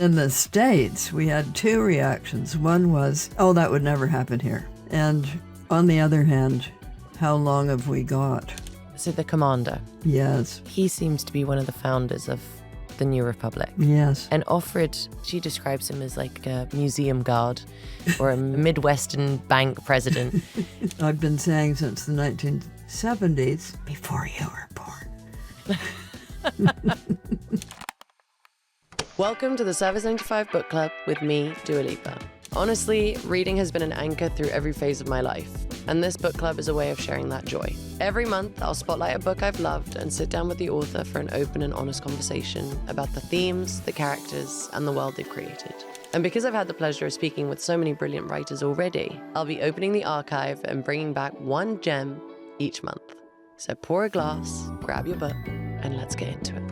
In the States, we had two reactions. One was, oh, that would never happen here. And on the other hand, how long have we got? So the commander. Yes. He seems to be one of the founders of the New Republic. Yes. And Offred, she describes him as like a museum guard or a Midwestern bank president. I've been saying since the 1970s, before you were born. Welcome to the Service 95 Book Club with me, Lipa. Honestly, reading has been an anchor through every phase of my life, and this book club is a way of sharing that joy. Every month, I'll spotlight a book I've loved and sit down with the author for an open and honest conversation about the themes, the characters, and the world they've created. And because I've had the pleasure of speaking with so many brilliant writers already, I'll be opening the archive and bringing back one gem each month. So pour a glass, grab your book, and let's get into it.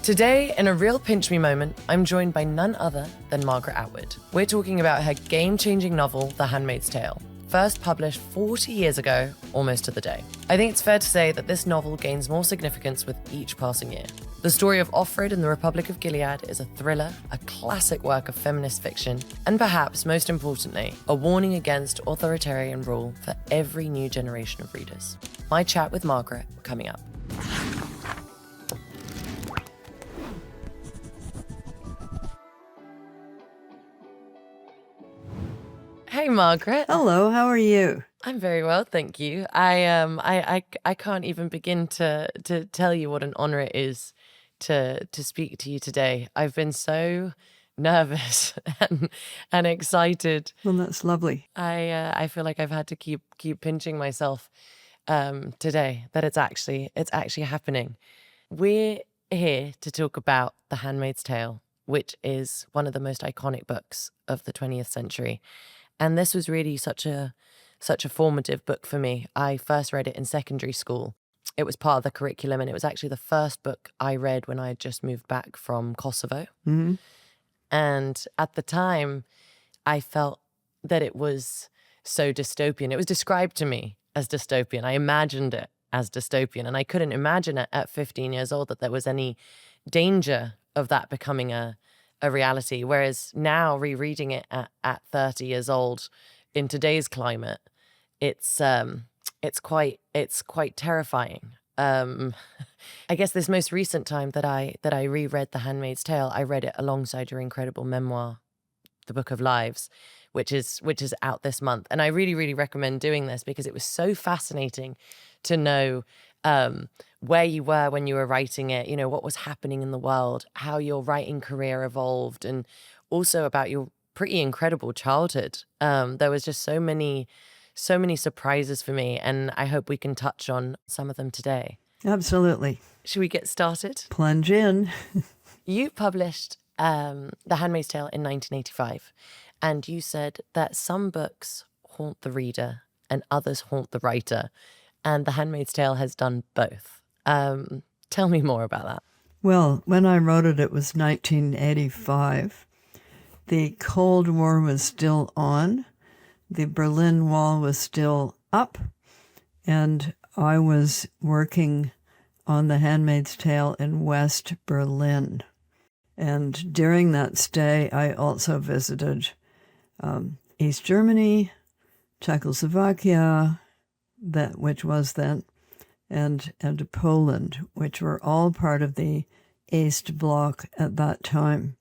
Today, in a real pinch me moment, I'm joined by none other than Margaret Atwood. We're talking about her game-changing novel, The Handmaid's Tale, first published 40 years ago, almost to the day. I think it's fair to say that this novel gains more significance with each passing year. The story of Offred and the Republic of Gilead is a thriller, a classic work of feminist fiction, and perhaps most importantly, a warning against authoritarian rule for every new generation of readers. My chat with Margaret coming up. Hey, Margaret. Hello, how are you? I'm very well, thank you. I can't even begin to tell you what an honor it is to speak to you today. I've been so nervous and excited. Well, that's lovely. I feel like I've had to keep pinching myself today that it's actually happening. We're here to talk about The Handmaid's Tale, which is one of the most iconic books of the 20th century. And this was really such a formative book for me. I first read it in secondary school. It was part of the curriculum, and it was actually the first book I read when I had just moved back from Kosovo. Mm-hmm. And at the time, I felt that it was so dystopian. It was described to me as dystopian. I imagined it as dystopian, and I couldn't imagine it at 15 years old that there was any danger of that becoming a reality. Whereas now, rereading it at 30 years old in today's climate, it's quite terrifying. I guess this most recent time that I reread The Handmaid's Tale, I read it alongside your incredible memoir, The Book of Lives, which is out this month. And I really, really recommend doing this because it was so fascinating to know where you were when you were writing it, you know, what was happening in the world, how your writing career evolved, and also about your pretty incredible childhood. There was just so many surprises for me, and I hope we can touch on some of them today. Absolutely. Should we get started? Plunge in. You published The Handmaid's Tale in 1985, and you said that some books haunt the reader and others haunt the writer, and The Handmaid's Tale has done both. Tell me more about that. Well, when I wrote it, it was 1985. The Cold War was still on. The Berlin Wall was still up. And I was working on The Handmaid's Tale in West Berlin. And during that stay, I also visited East Germany, Czechoslovakia, which was then, and Poland, which were all part of the East Bloc at that time.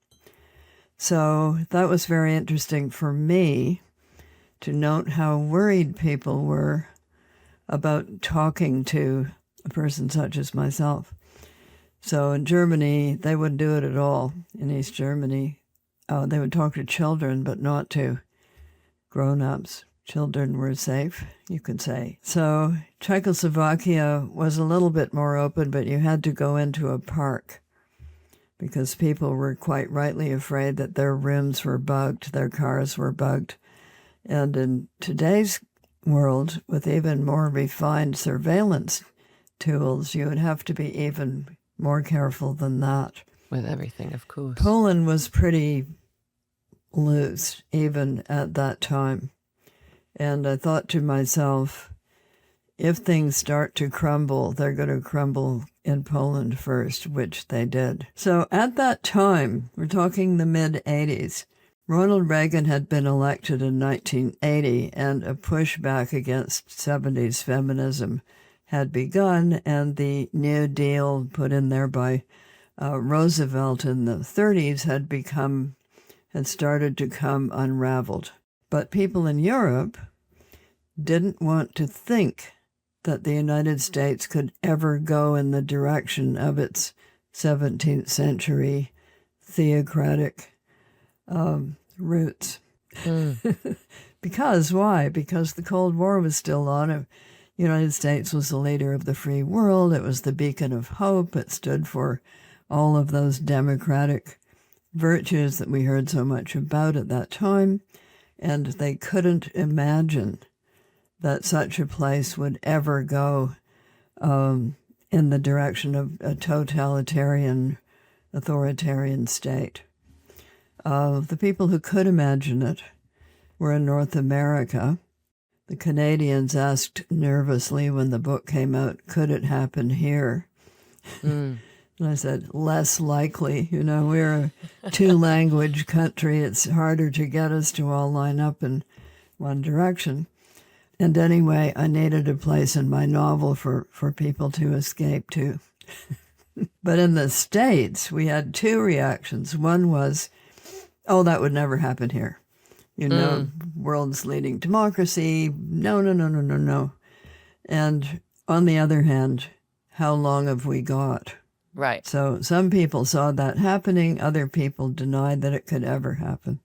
So that was very interesting for me to note how worried people were about talking to a person such as myself. So in Germany, they wouldn't do it at all. In East Germany, they would talk to children, but not to grown-ups. Children were safe, you could say. So Czechoslovakia was a little bit more open, but you had to go into a park because people were quite rightly afraid that their rooms were bugged, their cars were bugged. And in today's world, with even more refined surveillance tools, you would have to be even more careful than that. With everything, of course. Poland was pretty loose, even at that time. And I thought to myself, if things start to crumble, they're going to crumble in Poland first, which they did. So at that time, we're talking the mid-'80s, Ronald Reagan had been elected in 1980, and a pushback against 70s feminism had begun, and the New Deal put in there by Roosevelt in the 30s had started to come unraveled. But people in Europe didn't want to think that the United States could ever go in the direction of its 17th century theocratic roots. Because why? Because the Cold War was still on. The United States was the leader of the free world. It was the beacon of hope. It stood for all of those democratic virtues that we heard so much about at that time. And they couldn't imagine that such a place would ever go in the direction of a totalitarian, authoritarian state. The people who could imagine it were in North America. The Canadians asked nervously when the book came out, could it happen here? And I said, less likely. We're a two-language country. It's harder to get us to all line up in one direction. And anyway, I needed a place in my novel for people to escape to. But in the States, we had two reactions. One was, oh, that would never happen here. World's leading democracy. No, no, no, no, no, no. And on the other hand, how long have we got? Right. So some people saw that happening. Other people denied that it could ever happen.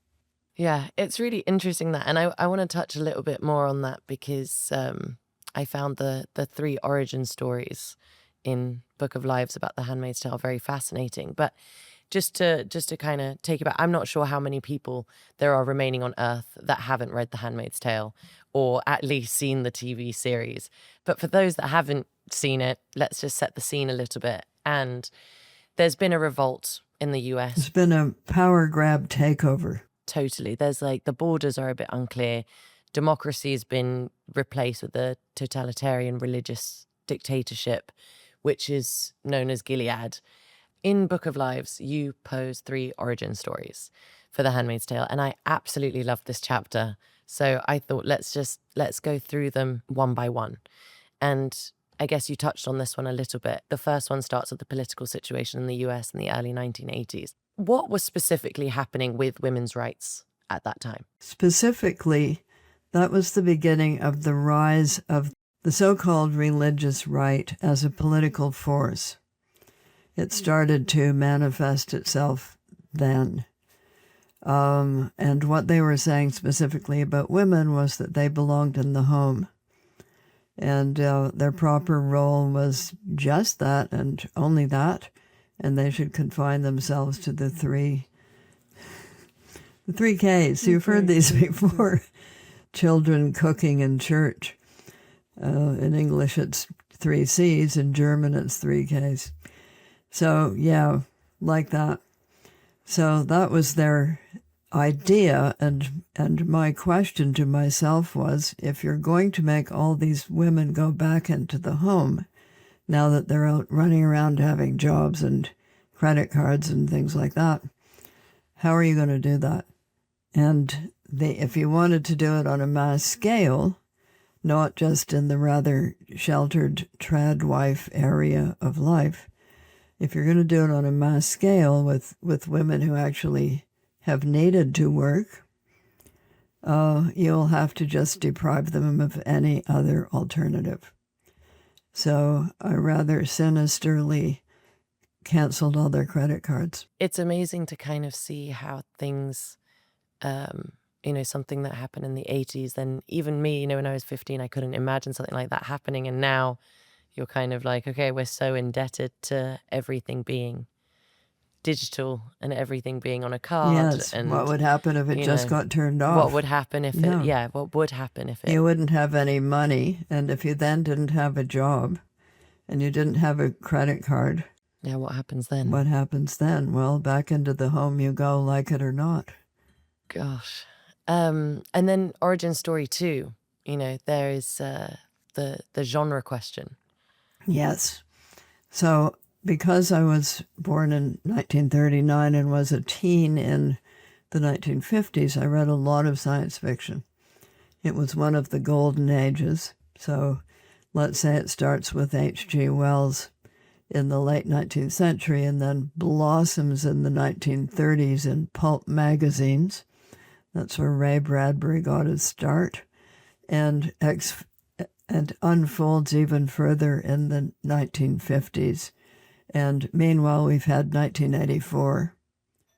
Yeah, it's really interesting that. And I want to touch a little bit more on that because I found the three origin stories in Book of Lives about the Handmaid's Tale very fascinating. But just to kind of take it back, I'm not sure how many people there are remaining on Earth that haven't read The Handmaid's Tale or at least seen the TV series. But for those that haven't seen it, let's just set the scene a little bit. And there's been a revolt in the US. It's been a power grab takeover. Totally. There's the borders are a bit unclear. Democracy has been replaced with a totalitarian religious dictatorship, which is known as Gilead. In Book of Lives, you pose three origin stories for The Handmaid's Tale, and I absolutely loved this chapter. So I thought, let's go through them one by one. And I guess you touched on this one a little bit. The first one starts with the political situation in the US in the early 1980s. What was specifically happening with women's rights at that time? Specifically, that was the beginning of the rise of the so-called religious right as a political force. It started to manifest itself then. And what they were saying specifically about women was that they belonged in the home. And their proper role was just that and only that. And they should confine themselves to the three Ks. You've heard these before. Children, cooking, and church. In English, it's 3 Cs. In German, it's 3 Ks. So, yeah, like that. So that was their idea. And my question to myself was, if you're going to make all these women go back into the home, now that they're out running around having jobs and credit cards and things like that, how are you going to do that? And if you wanted to do it on a mass scale, not just in the rather sheltered trad wife area of life, if you're going to do it on a mass scale with women who actually have needed to work, you'll have to just deprive them of any other alternative. So I rather sinisterly canceled all their credit cards. It's amazing to kind of see how things, something that happened in the 80s, then even me, when I was 15, I couldn't imagine something like that happening. And now you're kind of like, okay, we're so indebted to everything being digital and everything being on a card. Yes, and what would happen if it just got turned off? What would happen if what would happen if it... You wouldn't have any money, and if you then didn't have a job, and you didn't have a credit card... Yeah, what happens then? What happens then? Well, back into the home you go, like it or not. Gosh. And then origin story 2, there is the genre question. Yes. So because I was born in 1939 and was a teen in the 1950s, I read a lot of science fiction. It was one of the golden ages. So let's say it starts with H.G. Wells in the late 19th century and then blossoms in the 1930s in pulp magazines. That's where Ray Bradbury got his start, and unfolds even further in the 1950s. And meanwhile, we've had 1984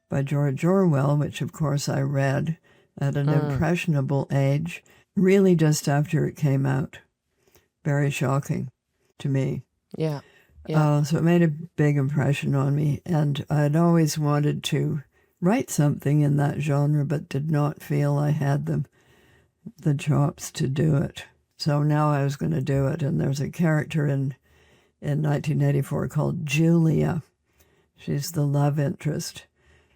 by George Orwell, which of course I read at an impressionable age, really just after it came out. Very shocking to me. Yeah. So it made a big impression on me, and I'd always wanted to write something in that genre, but did not feel I had the chops to do it. So now I was going to do it, and there's a character in 1984 called Julia. She's the love interest,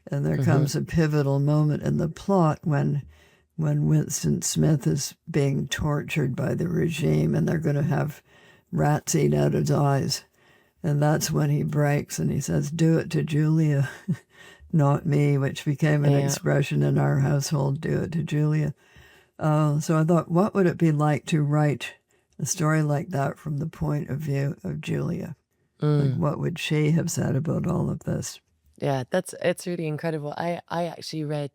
and there comes a pivotal moment in the plot when Winston Smith is being tortured by the regime, and they're going to have rats eat out his eyes. And that's when he breaks and he says, "Do it to Julia, not me," which became an expression in our household, "Do it to Julia." So I thought, what would it be like to write a story like that from the point of view of Julia? Like, what would she have said about all of this? Yeah, it's really incredible. I actually read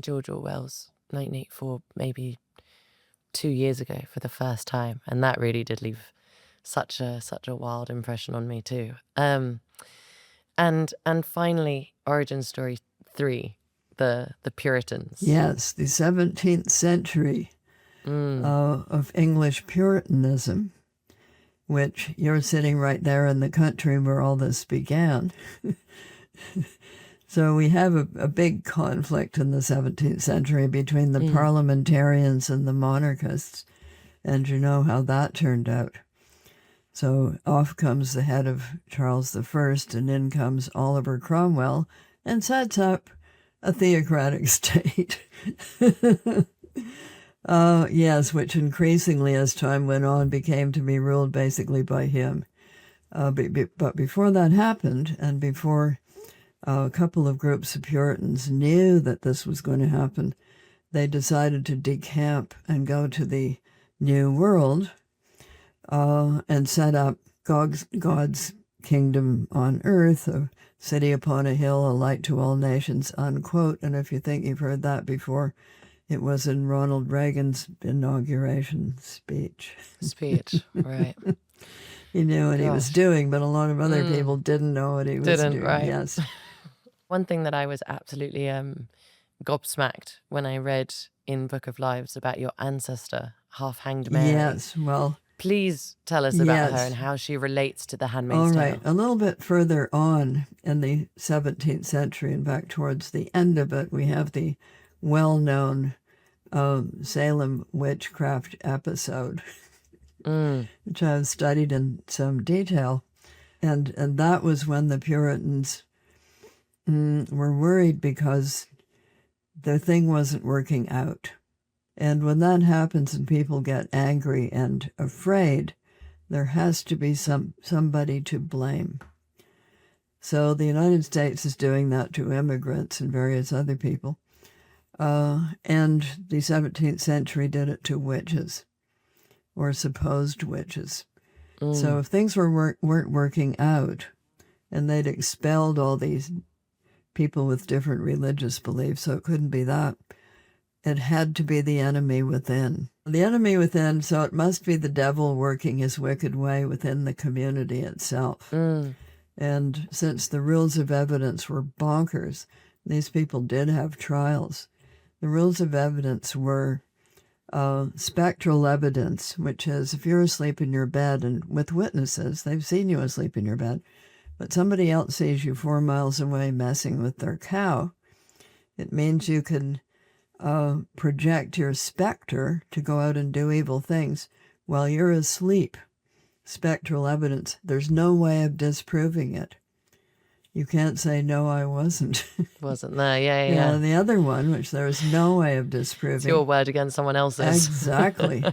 George Orwell's 1984 maybe 2 years ago for the first time, and that really did leave such a wild impression on me too. And finally, Origin Story 3, the Puritans. Yes, the 17th century of English Puritanism, which you're sitting right there in the country where all this began. So we have a big conflict in the 17th century between the parliamentarians and the monarchists, and you know how that turned out. So off comes the head of Charles I, and in comes Oliver Cromwell, and sets up a theocratic state. Yes, which increasingly, as time went on, became to be ruled basically by him. But before that happened, and before a couple of groups of Puritans knew that this was going to happen, they decided to decamp and go to the New World, and set up God's kingdom on earth, a city upon a hill, a light to all nations, unquote. And if you think you've heard that before, it was in Ronald Reagan's inauguration speech. Right. He knew what he was doing, but a lot of other people didn't know what he was doing. Right. Yes. One thing that I was absolutely gobsmacked when I read in Book of Lives about your ancestor, half-hanged Mary. Yes, well... Please tell us about her and how she relates to the Handmaid's Tale. All right. A little bit further on in the 17th century and back towards the end of it, we have the well-known Salem witchcraft episode, which I've studied in some detail. And that was when the Puritans were worried because their thing wasn't working out. And when that happens and people get angry and afraid, there has to be somebody to blame. So the United States is doing that to immigrants and various other people. And the 17th century did it to witches, or supposed witches. So if things weren't working out, and they'd expelled all these people with different religious beliefs, so it couldn't be that. It had to be the enemy within. The enemy within, so it must be the devil working his wicked way within the community itself. And since the rules of evidence were bonkers, these people did have trials. The rules of evidence were spectral evidence, which is if you're asleep in your bed and with witnesses, they've seen you asleep in your bed, but somebody else sees you 4 miles away messing with their cow, it means you can project your specter to go out and do evil things while you're asleep. Spectral evidence. There's no way of disproving it. You can't say, no, I wasn't. Wasn't there, yeah. And the other one, which there is no way of disproving. It's your word against someone else's. Exactly.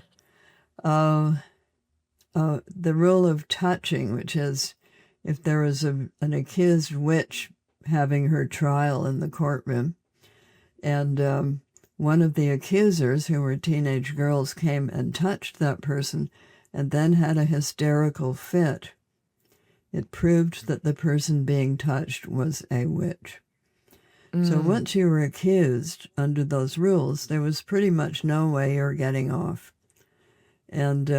the rule of touching, which is if there was an accused witch having her trial in the courtroom, and one of the accusers, who were teenage girls, came and touched that person and then had a hysterical fit, it proved that the person being touched was a witch. So once you were accused under those rules, there was pretty much no way you were getting off. And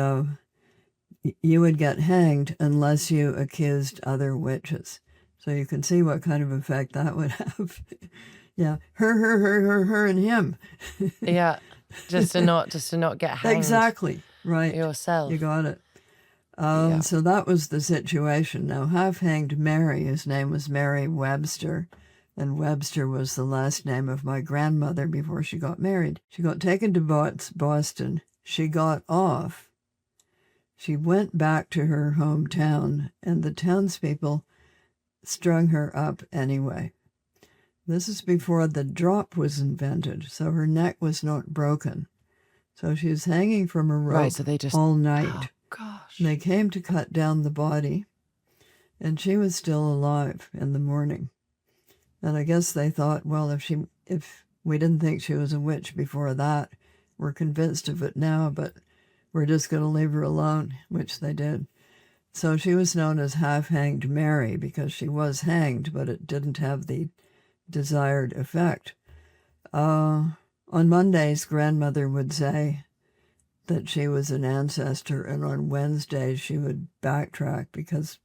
you would get hanged unless you accused other witches. So you can see what kind of effect that would have. Yeah, her, and him. Yeah, just to not get hanged. Exactly, right. Yourself. You got it. Yeah. So that was the situation. Now, half-hanged Mary, whose name was Mary Webster, and Webster was the last name of my grandmother before she got married. She got taken to Boston. She got off. She went back to her hometown, and the townspeople strung her up anyway. This is before the drop was invented, so her neck was not broken. So she was hanging from a rope Right, so they just, all night. Oh, gosh. They came to cut down the body, and she was still alive in the morning. And I guess they thought, well, if we didn't think she was a witch before that, we're convinced of it now, but we're just going to leave her alone, which they did. So she was known as half-hanged Mary because she was hanged, but it didn't have the desired effect. On Mondays, grandmother would say that she was an ancestor, and on Wednesdays she would backtrack because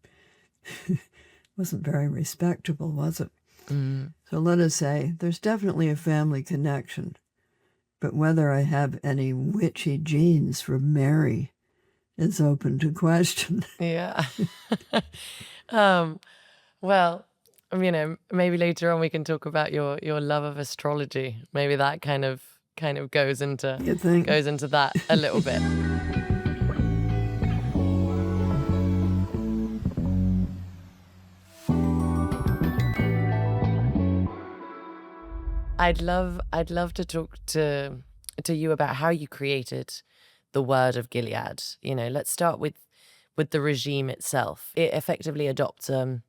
it wasn't very respectable, was it? So let us say there's definitely a family connection, but whether I have any witchy genes from Mary is open to question. Yeah. Well, maybe later on we can talk about your love of astrology. Maybe that kind of goes into that a little bit. I'd love to talk to you about how you created the word of Gilead. Let's start with the regime itself. It effectively adopts a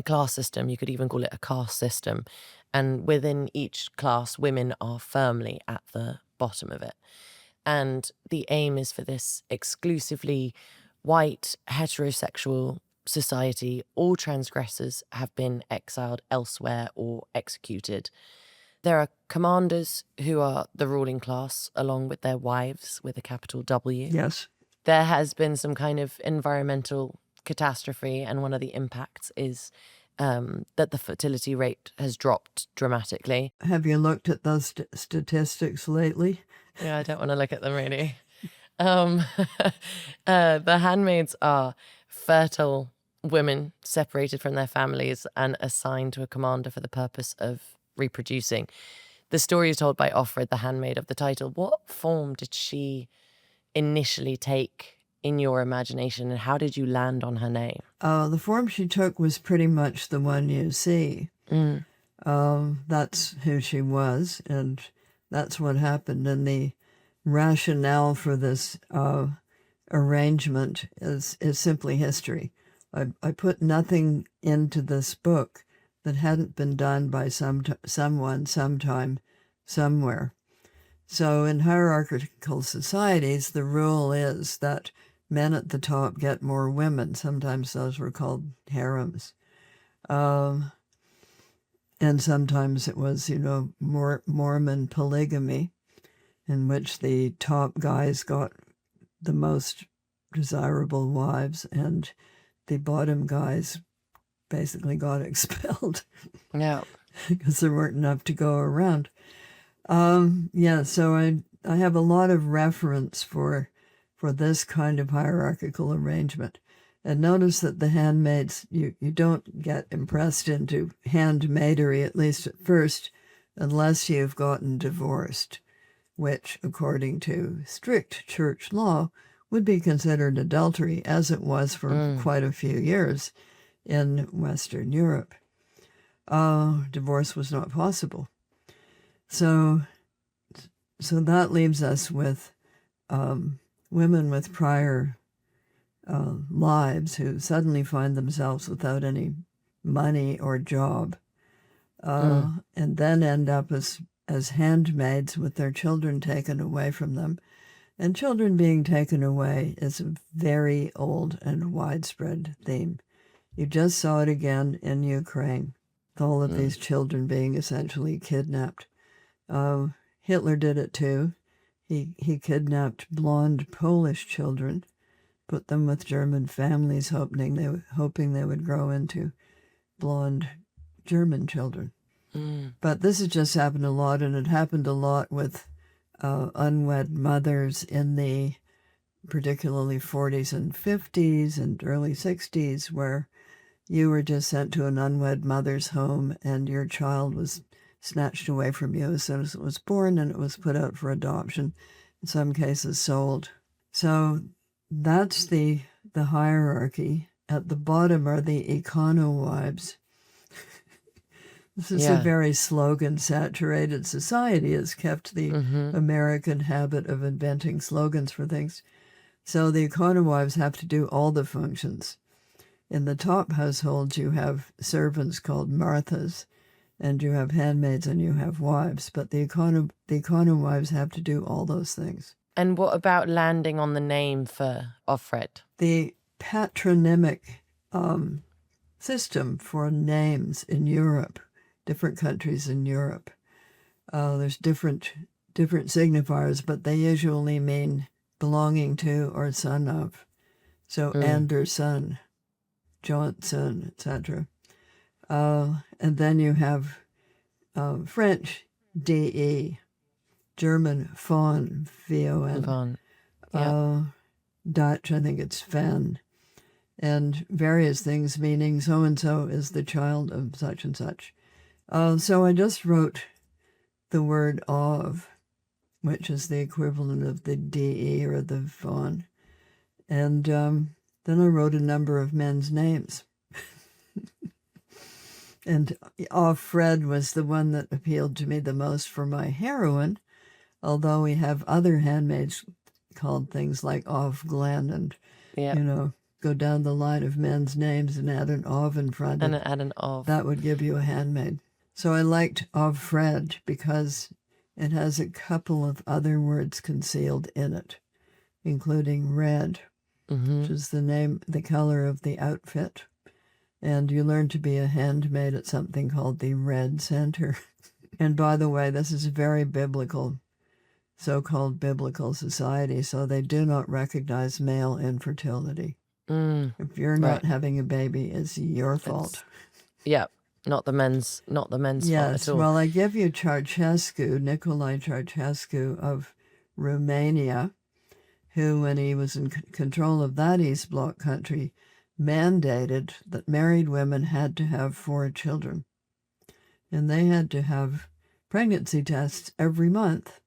class system. You could even call it a caste system. And within each class, women are firmly at the bottom of it. And the aim is for this exclusively white, heterosexual society. All transgressors have been exiled elsewhere or executed. There are commanders who are the ruling class, along with their wives, with a capital W. Yes. There has been some kind of environmental catastrophe, and one of the impacts is that the fertility rate has dropped dramatically. Have you looked at those statistics lately? Yeah, I don't want to look at them really. The handmaids are fertile women separated from their families and assigned to a commander for the purpose of reproducing. The story is told by Offred, the handmaid of the title. What form did she initially take in your imagination, and how did you land on her name? The form she took was pretty much the one you see. That's who she was, and that's what happened. And the rationale for this arrangement is simply history. I put nothing into this book that hadn't been done by someone, sometime, somewhere. So in hierarchical societies, the rule is that men at the top get more women. Sometimes those were called harems. And sometimes it was, Mormon polygamy, in which the top guys got the most desirable wives and the bottom guys basically got expelled. Yeah. Because there weren't enough to go around. So I have a lot of reference for this kind of hierarchical arrangement. And notice that the handmaids, you don't get impressed into handmaidery, at least at first, unless you've gotten divorced, which, according to strict church law, would be considered adultery, as it was for quite a few years in Western Europe. Divorce was not possible. So that leaves us with women with prior lives who suddenly find themselves without any money or job, and then end up as handmaids with their children taken away from them. And children being taken away is a very old and widespread theme. You just saw it again in Ukraine, with all of these children being essentially kidnapped. Hitler did it too. He kidnapped blonde Polish children, put them with German families, hoping they would grow into blonde German children. But this has just happened a lot, and it happened a lot with unwed mothers in the particularly 40s and 50s and early 60s, where you were just sent to an unwed mother's home and your child was snatched away from you as soon as it was born, and it was put out for adoption, in some cases sold. So that's the hierarchy. At the bottom are the econo-wives. This is a very slogan-saturated society. It's kept the American habit of inventing slogans for things. So the econo-wives have to do all the functions. In the top households, you have servants called Marthas, and you have handmaids and you have wives. But the econo-wives have to do all those things. And what about landing on the name for Offred? The patronymic system for names in Europe, different countries in Europe, there's different signifiers, but they usually mean belonging to or son of. So Anderson, Johnson, etc. And then you have French, D-E, German, von, V-O-N. Von. Yeah. Dutch, I think it's Van, and various things meaning so-and-so is the child of such and such. So I just wrote the word of, which is the equivalent of the DE or the von, and then I wrote a number of men's names. And Offred was the one that appealed to me the most for my heroine, although we have other handmaids called things like Off Glen and, go down the line of men's names and add an of in front. And add an of. That would give you a handmaid. So I liked Offred because it has a couple of other words concealed in it, including red, which is the color of the outfit. And you learn to be a handmaid at something called the Red Center. And by the way, this is a very biblical, so-called biblical society, so they do not recognize male infertility. If you're not having a baby, it's your fault. Not the men's fault at all. Well, I give you Nicolae Ceausescu of Romania, who, when he was in control of that East Bloc country, mandated that married women had to have 4 children. And they had to have pregnancy tests every month.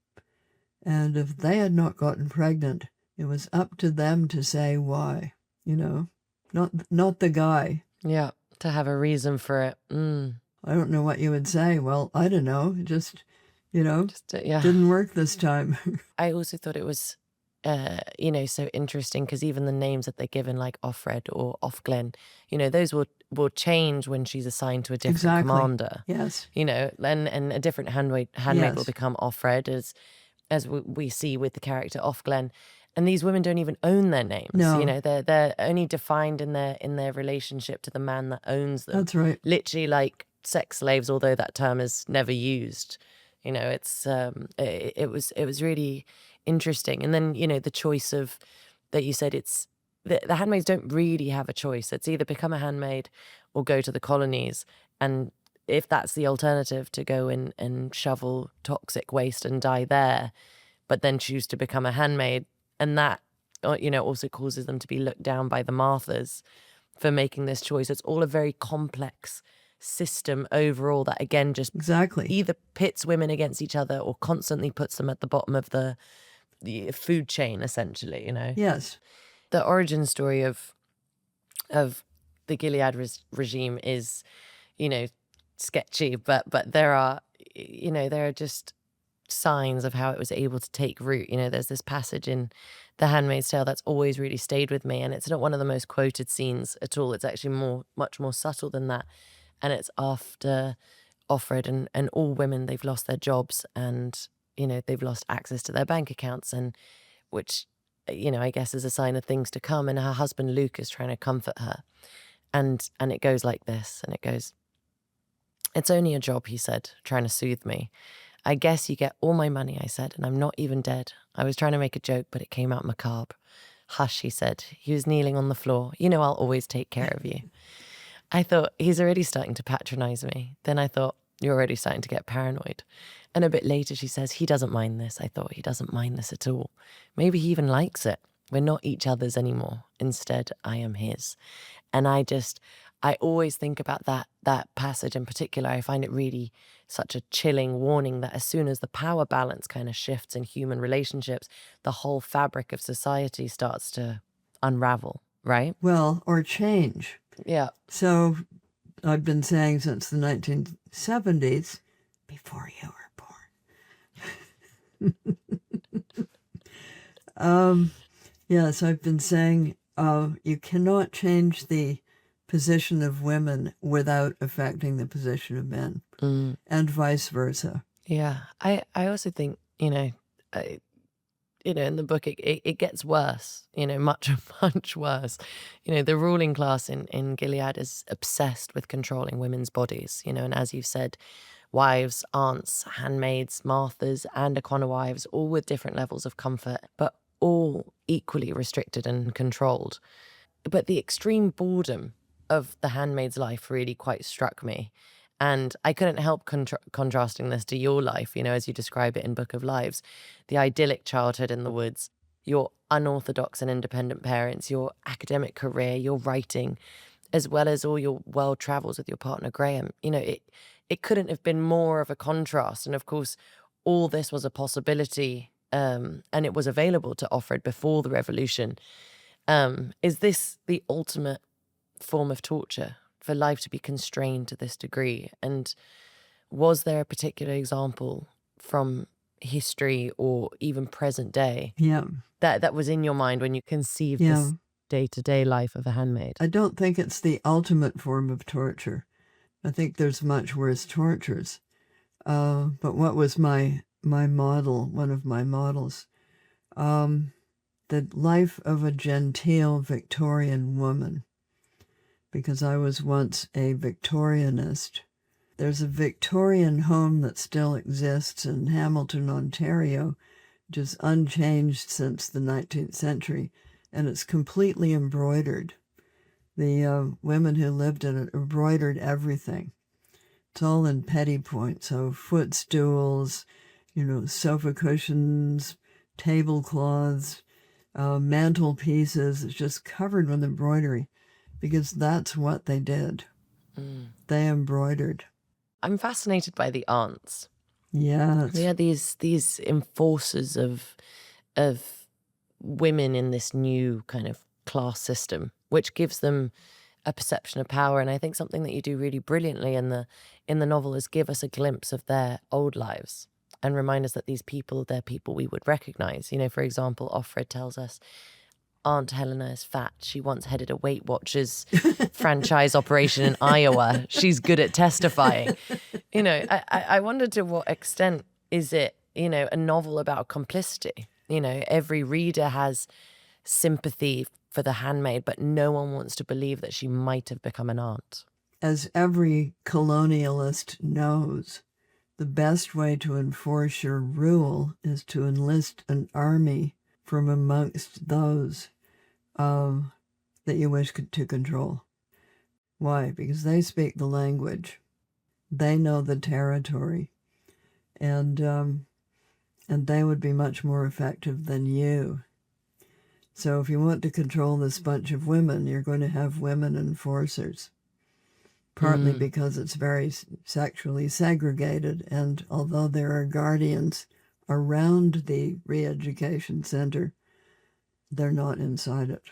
And if they had not gotten pregnant, it was up to them to say why, not the guy. Yeah, to have a reason for it. I don't know what you would say. Well, I don't know. Just didn't work this time. I also thought it was, so interesting because even the names that they're given, like Offred or Offglen, those will change when she's assigned to a different commander. Yes. And a different handmaid will become Offred, as we see with the character Offglen. And these women don't even own their names. No. They're only defined in their relationship to the man that owns them. That's right. Literally like sex slaves, although that term is never used. It's it was really interesting. And then the choice of that you said, it's the handmaids don't really have a choice. It's either become a handmaid or go to the colonies, and if that's the alternative, to go in and shovel toxic waste and die there, but then choose to become a handmaid. And that, also causes them to be looked down by the Marthas for making this choice. It's all a very complex system overall that, again, just either pits women against each other or constantly puts them at the bottom of the food chain, essentially, Yes. The origin story of the Gilead regime is, sketchy, but there are just signs of how it was able to take root. You know, there's this passage in The Handmaid's Tale that's always really stayed with me, and it's not one of the most quoted scenes at all. It's actually much more subtle than that. And it's after Offred and all women, they've lost their jobs and, you know, they've lost access to their bank accounts, and which, you know, I guess is a sign of things to come. And her husband Luke is trying to comfort her. And it goes like this, and it goes, "It's only a job," he said, trying to soothe me. "I guess you get all my money," I said, "and I'm not even dead." I was trying to make a joke, but it came out macabre. "Hush," he said. He was kneeling on the floor. "You know I'll always take care of you." I thought, he's already starting to patronize me. Then I thought, you're already starting to get paranoid. And a bit later she says, "He doesn't mind this." I thought, he doesn't mind this at all. Maybe he even likes it. We're not each other's anymore. Instead, I am his. And I always think about that passage in particular. I find it really such a chilling warning that as soon as the power balance kind of shifts in human relationships, the whole fabric of society starts to unravel, right? Well, or change. Yeah. So I've been saying since the 1970s, before you were born. Yes, I've been saying you cannot change the position of women without affecting the position of men, and vice versa. Yeah. I also think, in the book, it gets worse, much, much worse. The ruling class in Gilead is obsessed with controlling women's bodies, and as you've said, wives, aunts, handmaids, Marthas, and Aquana wives, all with different levels of comfort, but all equally restricted and controlled. But the extreme boredom of the handmaid's life really quite struck me. And I couldn't help contrasting this to your life, as you describe it in Book of Lives. The idyllic childhood in the woods, your unorthodox and independent parents, your academic career, your writing, as well as all your world travels with your partner, Graham. It couldn't have been more of a contrast. And of course, all this was a possibility, and it was available to Offred before the revolution. Is this the ultimate form of torture, for life to be constrained to this degree? And was there a particular example from history or even present day that was in your mind when you conceived this day-to-day life of a handmaid? I don't think it's the ultimate form of torture. I think there's much worse tortures. But what was my model, one of my models? The life of a genteel Victorian woman, because I was once a Victorianist. There's a Victorian home that still exists in Hamilton, Ontario, which is unchanged since the 19th century, and it's completely embroidered. The women who lived in it embroidered everything. It's all in petty points, so footstools, sofa cushions, tablecloths, mantelpieces. It's just covered with embroidery, because that's what they did. They embroidered. I'm fascinated by the aunts. Yes. They are these enforcers of women in this new kind of class system, which gives them a perception of power. And I think something that you do really brilliantly in the novel is give us a glimpse of their old lives and remind us that these people, they're people we would recognize. For example, Offred tells us Aunt Helena is fat. She once headed a Weight Watchers franchise operation in Iowa. She's good at testifying. I wonder to what extent is it, a novel about complicity? Every reader has sympathy for the handmaid, but no one wants to believe that she might have become an aunt. As every colonialist knows, the best way to enforce your rule is to enlist an army from amongst those that you wish to control. Why? Because they speak the language. They know the territory. And they would be much more effective than you. So if you want to control this bunch of women, you're going to have women enforcers. Partly because it's very sexually segregated, and although there are guardians around the re-education center, they're not inside it.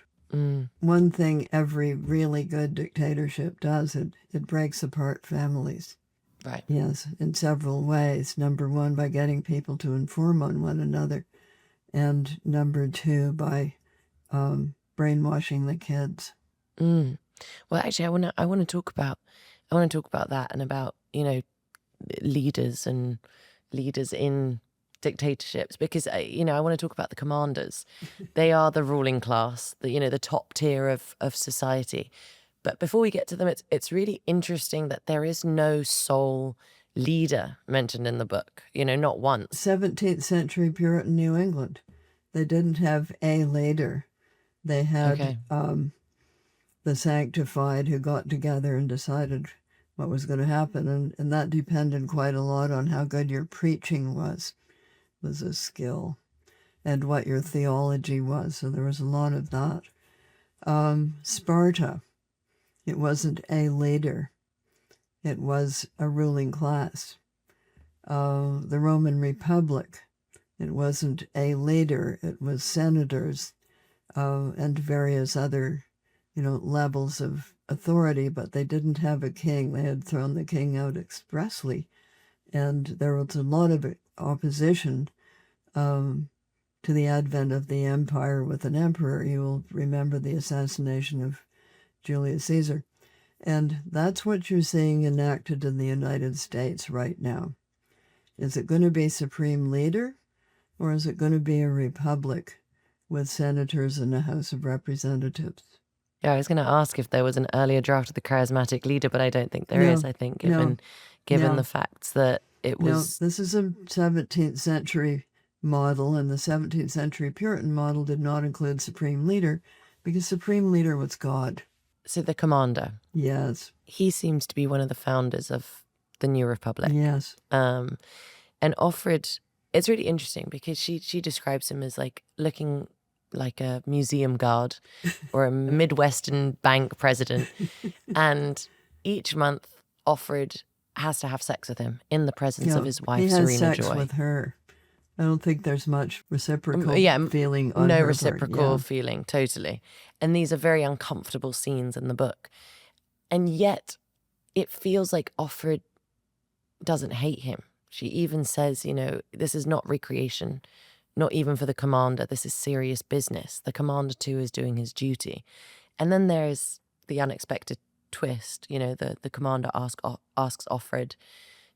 One thing every really good dictatorship does, it breaks apart families. Right. Yes, in several ways. Number one, by getting people to inform on one another. And number two, by brainwashing the kids. Well, actually, I want to talk about that, and about, leaders and leaders in dictatorships, because I want to talk about the commanders. They are the ruling class, the top tier of society. But before we get to them, it's really interesting that there is no sole leader mentioned in the book. Not once. 17th century Puritan New England. They didn't have a leader. They had the sanctified who got together and decided what was going to happen. And that depended quite a lot on how good your preaching was a skill, and what your theology was. So there was a lot of that. Sparta, it wasn't a leader. It was a ruling class. The Roman Republic, it wasn't a leader. It was senators and various other, levels of authority, but they didn't have a king. They had thrown the king out expressly. And there was a lot of opposition to the advent of the empire with an emperor. You will remember the assassination of Julius Caesar. And that's what you're seeing enacted in the United States right now. Is it going to be supreme leader, or is it going to be a republic with senators and a House of Representatives? Yeah, I was going to ask if there was an earlier draft of the charismatic leader, but I don't think there is. I think given the facts that it was... No, this is a 17th century model, and the 17th century Puritan model did not include supreme leader, because supreme leader was God. So the commander. Yes. He seems to be one of the founders of the New Republic. Yes. And Offred, it's really interesting because she describes him as like looking like a museum guard or a Midwestern bank president. And each month, Offred has to have sex with him in the presence of his wife, Serena Joy. He has sex with her. I don't think there's much reciprocal feeling on her no part. reciprocal feeling, totally. And these are very uncomfortable scenes in the book. And yet, it feels like Offred doesn't hate him. She even says, this is not recreation, not even for the commander. This is serious business. The commander, too, is doing his duty. And then there's the unexpected twist. The commander asks Offred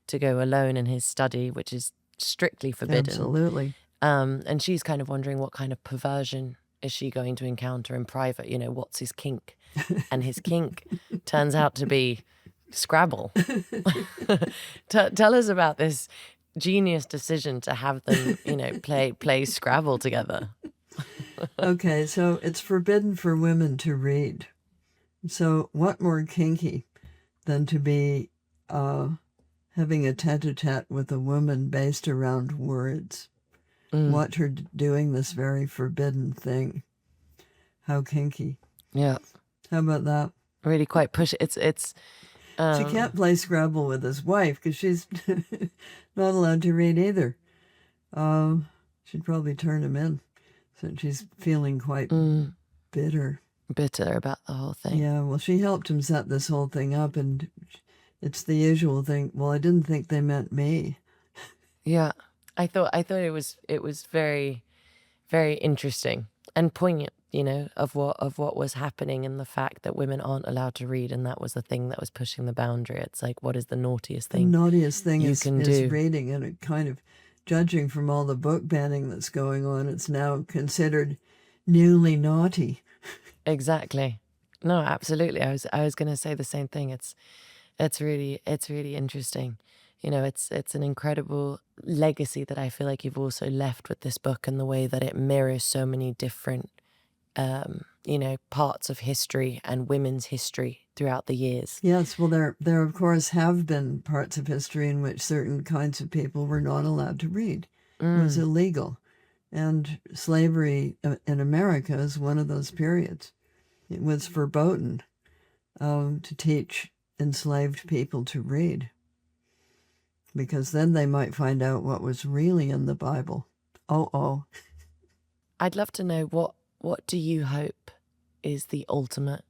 to go alone in his study, which is strictly forbidden. Absolutely. And she's kind of wondering what kind of perversion is she going to encounter in private? What's his kink? And his kink turns out to be Scrabble. Tell us about this genius decision to have them, play Scrabble together. Okay, so it's forbidden for women to read. So what more kinky than to be having a tete-a-tete with a woman based around words? Watch her doing this very forbidden thing. How kinky. Yeah. How about that? Really quite push. It's she can't play Scrabble with his wife because she's not allowed to read either. She'd probably turn him in. So she's feeling quite bitter. Bitter about the whole thing. Yeah, well, she helped him set this whole thing up, and it's the usual thing. Well, I didn't think they meant me. Yeah, I thought it was very, very interesting and poignant. Of what was happening, and the fact that women aren't allowed to read, and that was the thing that was pushing the boundary. It's like, what is the naughtiest thing? The naughtiest thing is do? reading, and it kind of, judging from all the book banning that's going on, it's now considered newly naughty. Exactly. No, absolutely. I was going to say the same thing. It's really interesting. It's an incredible legacy that I feel like you've also left with this book, and the way that it mirrors so many different parts of history and women's history throughout the years. Yes, well, there of course have been parts of history in which certain kinds of people were not allowed to read. It was illegal. And slavery in America is one of those periods. It was verboten to teach enslaved people to read, because then they might find out what was really in the Bible. I'd love to know what do you hope is the ultimate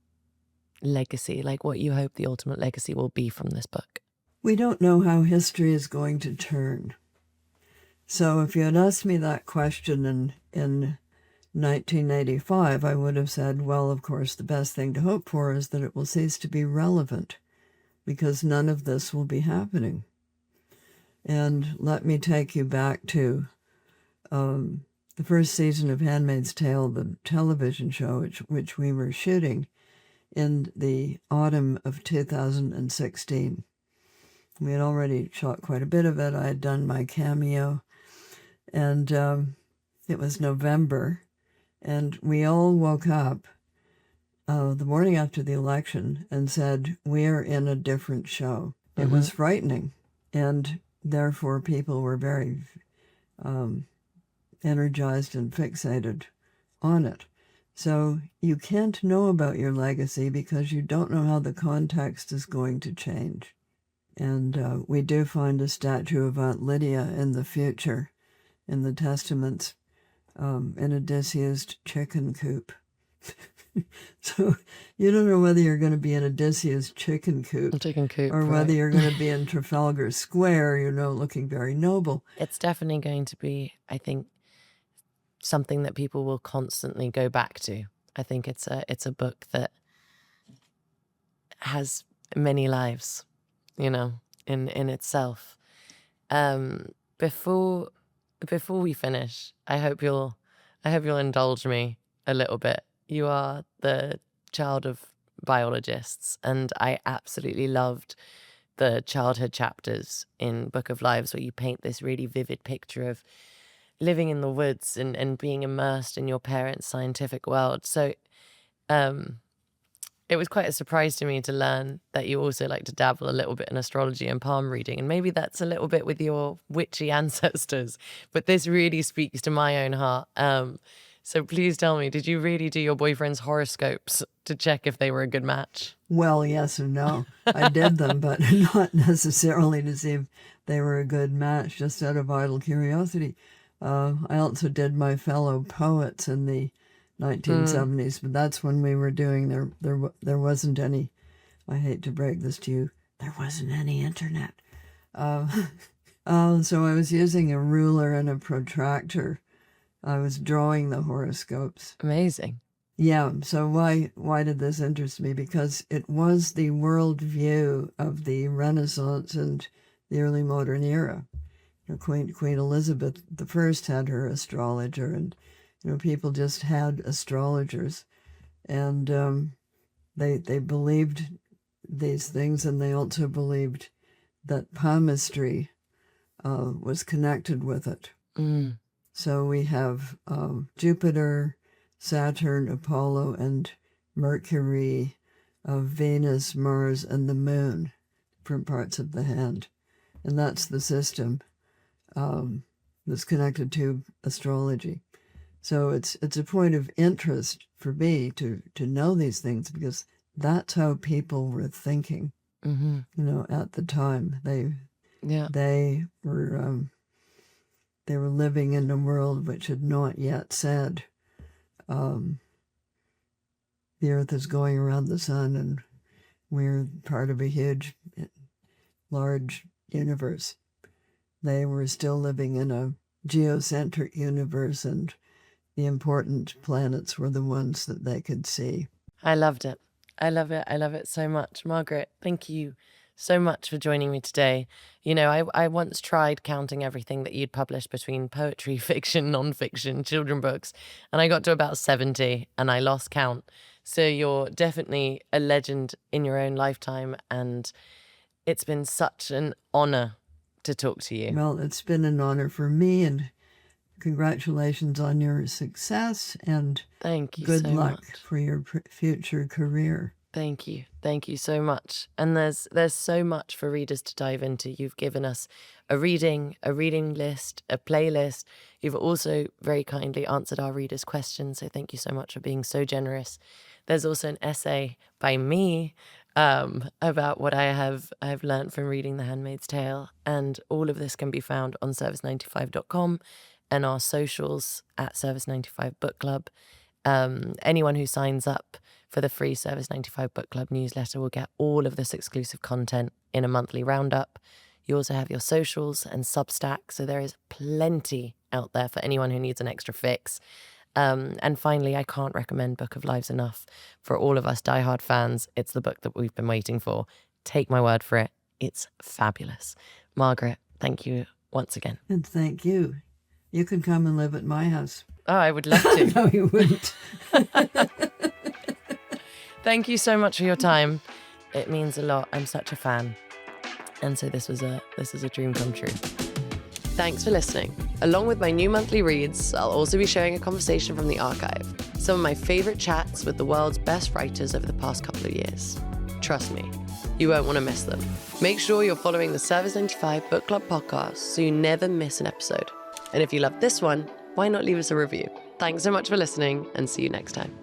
legacy? Like, what you hope the ultimate legacy will be from this book? We don't know how history is going to turn. So if you had asked me that question in 1985, I would have said, well, of course, the best thing to hope for is that it will cease to be relevant, because none of this will be happening. And let me take you back to the first season of Handmaid's Tale, the television show, which we were shooting in the autumn of 2016. We had already shot quite a bit of it. I had done my cameo, and it was November, and we all woke up the morning after the election and said, we're in a different show. It was frightening, and therefore people were very energized and fixated on it. So you can't know about your legacy because you don't know how the context is going to change. And we do find a statue of Aunt Lydia in the future, in the Testaments, in a disused chicken coop. So you don't know whether you're going to be in a disused chicken coop, or whether you're going to be in Trafalgar Square, looking very noble. It's definitely going to be, I think, something that people will constantly go back to. I think it's a book that has many lives, in itself. Before we finish, I hope you'll indulge me a little bit. You are the child of biologists, and I absolutely loved the childhood chapters in Book of Lives where you paint this really vivid picture of living in the woods and being immersed in your parents' scientific world. So it was quite a surprise to me to learn that you also like to dabble a little bit in astrology and palm reading, and maybe that's a little bit with your witchy ancestors, but this really speaks to my own heart. So please tell me, did you really do your boyfriend's horoscopes to check if they were a good match? Well, yes and no. I did them, but not necessarily to see if they were a good match, just out of idle curiosity. I also did my fellow poets in the 1970s, but that's when we were doing, there wasn't any, I hate to break this to you, there wasn't any internet. So I was using a ruler and a protractor. I was drawing the horoscopes. Amazing. Yeah, so why did this interest me? Because it was the worldview of the Renaissance and the early modern era. Queen Elizabeth I had her astrologer, and people just had astrologers, and they believed these things, and they also believed that palmistry was connected with it. So we have Jupiter, Saturn, Apollo, and Mercury, Venus, Mars, and the Moon, different parts of the hand. And that's the system that's connected to astrology. So it's a point of interest for me to know these things, because that's how people were thinking, at the time. They were living in a world which had not yet said the Earth is going around the sun and we're part of a huge, large universe. They were still living in a geocentric universe, and the important planets were the ones that they could see. I loved it. I love it. I love it so much. Margaret, thank you so much for joining me today. I once tried counting everything that you'd published between poetry, fiction, non-fiction, children books, and I got to about 70 and I lost count. So you're definitely a legend in your own lifetime, and it's been such an honor to talk to you. Well, it's been an honor for me, and congratulations on your success, and thank you. Good so luck much. For your future career. Thank you so much. And there's so much for readers to dive into. You've given us a reading list, a playlist. You've also very kindly answered our readers' questions, so thank you so much for being so generous. There's also an essay by me about what I've learned from reading The Handmaid's Tale, and all of this can be found on service95.com and our socials at Service95 Book Club. Anyone who signs up for the free Service 95 Book Club newsletter will get all of this exclusive content in a monthly roundup. You also have your socials and Substack, so there is plenty out there for anyone who needs an extra fix. And finally, I can't recommend Book of Lives enough. For all of us diehard fans, it's the book that we've been waiting for. Take my word for it. It's fabulous. Margaret, thank you once again. And thank you. You can come and live at my house. Oh, I would love to. No, you wouldn't. Thank you so much for your time. It means a lot. I'm such a fan. And so this is a dream come true. Thanks for listening. Along with my new monthly reads, I'll also be sharing a conversation from the archive. Some of my favorite chats with the world's best writers over the past couple of years. Trust me, you won't want to miss them. Make sure you're following the Service 95 Book Club podcast so you never miss an episode. And if you love this one, why not leave us a review? Thanks so much for listening, and see you next time.